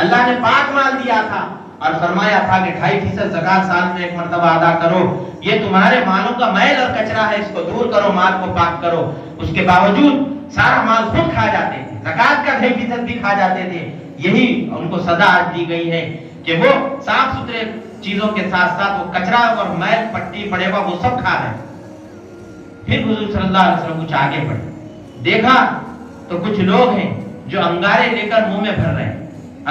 اللہ نے پاک مال دیا تھا اور فرمایا تھا کہ 2.5% زکات سال میں ایک مرتبہ ادا کرو، یہ تمہارے مالوں کا میل اور کچرا ہے، اس کو دور کرو، مال کو پاک کرو۔ اس کے باوجود سارا مال خود کھا جاتے تھے، زکات کا 2.5% بھی کھا جاتے تھے۔ یہی ان کو سزا آج دی گئی ہے کہ وہ صاف ستھرے چیزوں کے ساتھ ساتھ وہ کچرا اور میل پٹی پڑے ہوا وہ سب کھا رہے ہیں۔ پھر حضور صلی اللہ علیہ وسلم کچھ آگے بڑھے، دیکھا تو کچھ لوگ ہیں جو انگارے لے کر منہ میں بھر رہے ہیں،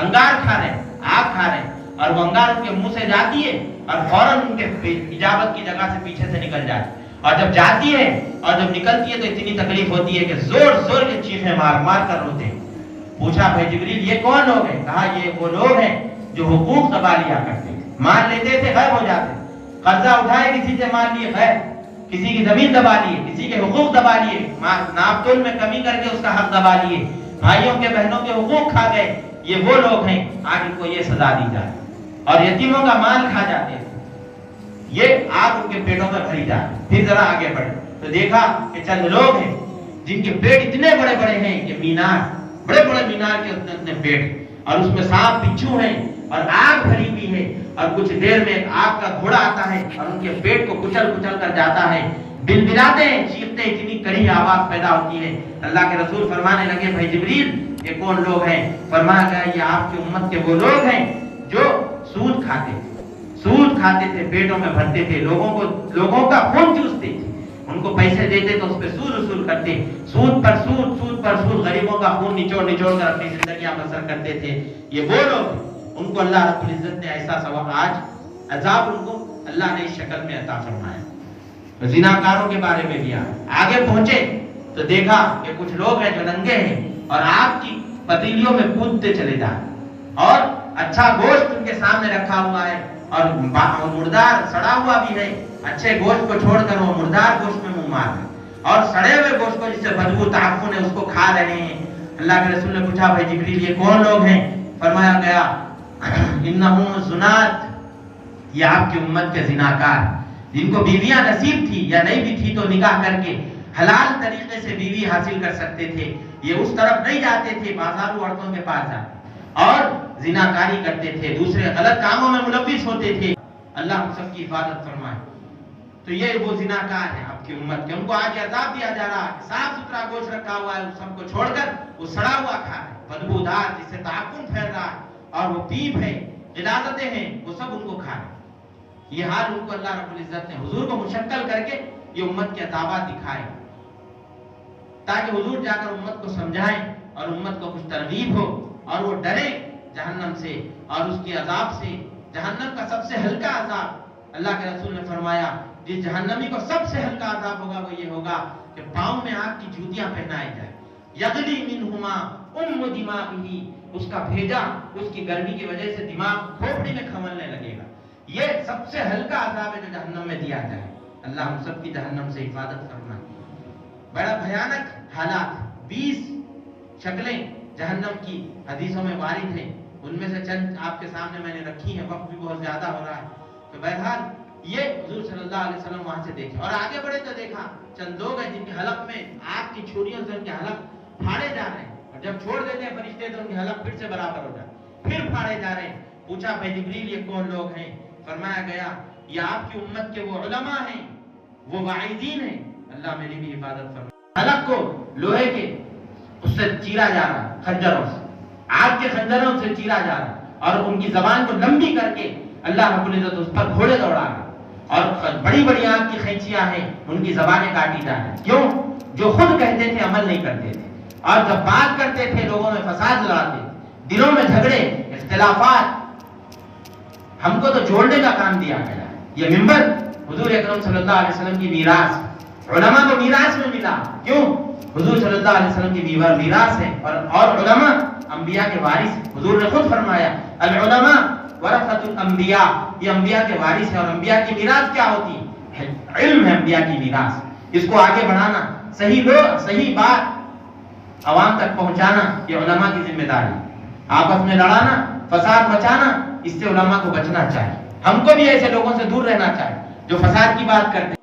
انگار کھا رہے ہیں، آگ کھا رہے ہیں، اور وہ انگار ان کے منہ سے جاتی ہے اور فوراً ان کے اجابت کی جگہ سے پیچھے سے نکل جاتی ہے، اور جب جاتی ہے اور جب نکلتی ہے تو اتنی تکلیف ہوتی ہے کہ زور زور کی چیخیں مار مار کر روتے ہیں۔ پوچھا بھائی جبریل یہ کون لوگ ہیں؟ کہا یہ وہ لوگ ہیں جو حقوق دبا لیا کرتے تھے، مال لیتے تھے غائب ہو جاتے، قرضہ اٹھائے کسی سے مال لیے غائب، کسی کی زمین دبا لیے، کسی کے حقوق دبا لیے، ناپ تول میں کمی کر کے اس کا حق دبا لیے، بھائیوں کے بہنوں کے حقوق کھا گئے۔ یہ وہ لوگ ہیں آج ان کو یہ سزا دی جائے، اور یتیموں کا مال کھا جاتے ہیں، یہ آگ ان کے پیٹوں میں بھری جائے۔ پھر ذرا آگے بڑھے تو دیکھا کہ چند لوگ ہیں جن کے پیٹ اتنے بڑے بڑے ہیں کہ مینار، بڑے بڑے مینار کے اتنے پیٹ، اور اس میں سانپ بچھو ہیں اور آگ بھری ہوئی ہے، اور کچھ دیر میں آگ کا گھوڑا آتا ہے اور ان کے پیٹ کو کچل کچل کر جاتا ہے، بلبلاتے ہیں، چیختے ہیں، اتنی کڑی آواز پیدا ہوتی ہے۔ اللہ کے رسول فرمانے لگے بھائی جبریل یہ کون لوگ ہیں؟ فرمایا گیا یہ آپ کی امت کے وہ لوگ ہیں جو سود کھاتے تھے، سود کھاتے تھے، پیٹوں میں بھرتے تھے، لوگوں کا خون چوستے تھے، ان کو پیسے دیتے تو اس پہ سود وصول کرتے، سود پر سود، سود پر سود، غریبوں کا خون نچوڑ نچوڑ کر اپنی زندگیاں بسر کرتے تھے۔ یہ وہ لوگ ہیں، ان کو اللہ رب العزت نے ایسا ثواب، آج عذاب ان کو اللہ نے اس شکل میں عطا فرمایا۔ زناکاروں کے بارے میں بھی آگے پہنچے تو دیکھا کہ کچھ لوگ ہیں جو ننگے ہیں اور آگ کی پتیلیوں میں کودتے چلے جائیں، اور اچھا گوشت ان کے سامنے رکھا ہوا ہے اور مردار سڑا ہوا بھی ہے، اچھے گوشت کو چھوڑ کر وہ مردار گوشت میں منہ مار رہے ہیں، اور سڑے ہوئے گوشت کو جس سے بدبو تعفن ہے اس کو کھا رہے ہیں۔ اللہ کے رسول نے پوچھا بھائی جبریل یہ کون لوگ ہیں؟ فرمایا گیا انہم زنات، یہ آپ کی امت کے زناکار، جن کو بیویاں نصیب تھی یا نہیں بھی تھی تو نکاح کر کے حلال طریقے سے بیوی حاصل کر سکتے تھے، یہ اس طرف نہیں جاتے تھے بازاروں عورتوں کے پاس جاتے اور زناکاری کرتے تھے، دوسرے غلط کاموں میں ملوث ہوتے تھے۔ اللہ ہم سب کی حفاظت فرمائے۔ تو یہ وہ زناکار ہیں آپ کی امت کے، ان کو آج عذاب دیا جا رہا ہے، صاف ستھرا گوشت رکھا ہوا ہے، اس سب کو چھوڑ کر وہ سڑا ہوا کھا رہے ہیں، بدبودار جس سے تعفن پھیل رہا ہے، اور وہ پیپ ہے، غلاظتیں ہیں، وہ سب ان کو کھا رہے ہیں۔ یہ حال ان کو اللہ رب العزت نے حضور کو مشکل کر کے یہ امت کے عذابات دکھائے، تاکہ حضور جا کر امت کو سمجھائیں اور امت کو کچھ ترغیب ہو اور وہ ڈرے جہنم سے اور اس کی عذاب سے۔ جہنم کا سب سے ہلکا عذاب، اللہ کے رسول نے فرمایا جس جہنمی کو سب سے ہلکا عذاب ہوگا وہ یہ ہوگا کہ پاؤں میں آگ کی جوتیاں پہنائی جائیں، یغلی منہما دماغہ، اس کا بھیجا اس کی گرمی کی وجہ سے دماغ کھوپڑی میں کھملنے لگے گا۔ یہ سب سے ہلکا عذاب ہے جو جہنم میں دیا جائے۔ اللہ ہم سب کی جہنم سے حفاظت فرمائے۔ بڑا بھیانک حالات، 20 شکلیں جہنم کی حدیثوں میں وارد ہیں، ان میں سے چند آپ کے سامنے میں نے رکھی ہیں، وقت بھی بہت زیادہ ہو رہا ہے، تو بہرحال یہ حضور صلی اللہ علیہ وسلم وہاں سے دیکھے، اور آگے بڑھے تو دیکھا چند لوگ ہیں جن کے حلق میں آگ کی چھریوں سے ان کے حلق پھاڑے جا رہے ہیں، اور جب چھوڑ دیتے ہیں فرشتے تو ان کے حلق پھر سے برابر ہو جاتے ہیں، پھر پھاڑے جا رہے ہیں۔ پوچھا بھائی جبریل یہ کون لوگ ہیں؟ فرمایا گیا یہ آپ کی امت کے وہ علماء ہیں، وہ واعظین ہیں۔ اللہ میری بھی حفاظت فرمائے۔ حلق کو لوہے کے اس سے چیرا جا رہا ہے، خنجروں سے، آگ کے خنجروں سے چیرا جا رہا ہے، اور ان کی زبان کو لمبی کر کے اللہ رب العزت اس پر گھوڑے دوڑا رہا ہے، اور بڑی بڑی آگ کی خینچیاں ہیں، ان کی زبانیں کاٹی جا رہی ہیں۔ کیوں؟ جو خود کہتے تھے عمل نہیں کرتے تھے، اور جب بات کرتے تھے لوگوں میں فساد لڑاتے، دلوں میں جھگڑے اختلافات۔ ہم کو تو جوڑنے کا کام دیا گیا ہے۔ یہ منبر حضور اکرم صلی اللہ علیہ وسلم کی میراث، علماء کو میراث میں ملا۔ کیوں؟ حضور صلی اللہ علیہ وسلم کی میراث ہے، اور علماء انبیاء کے وارث ہیں۔ حضور نے خود فرمایا العلماء ورثۃ الانبیاء، یہ انبیاء کے وارث ہیں، اور انبیاء کی میراث کیا ہوتی ہے؟ علم ہے انبیاء کی میراث۔ اس کو آگے بڑھانا، صحیح بات عوام تک پہنچانا، یہ علماء کی ذمہ داری۔ آپس میں لڑانا، فساد مچانا، اس سے علماء کو بچنا چاہیے۔ ہم کو بھی ایسے لوگوں سے دور رہنا چاہیے جو فساد کی بات کرتے ہیں۔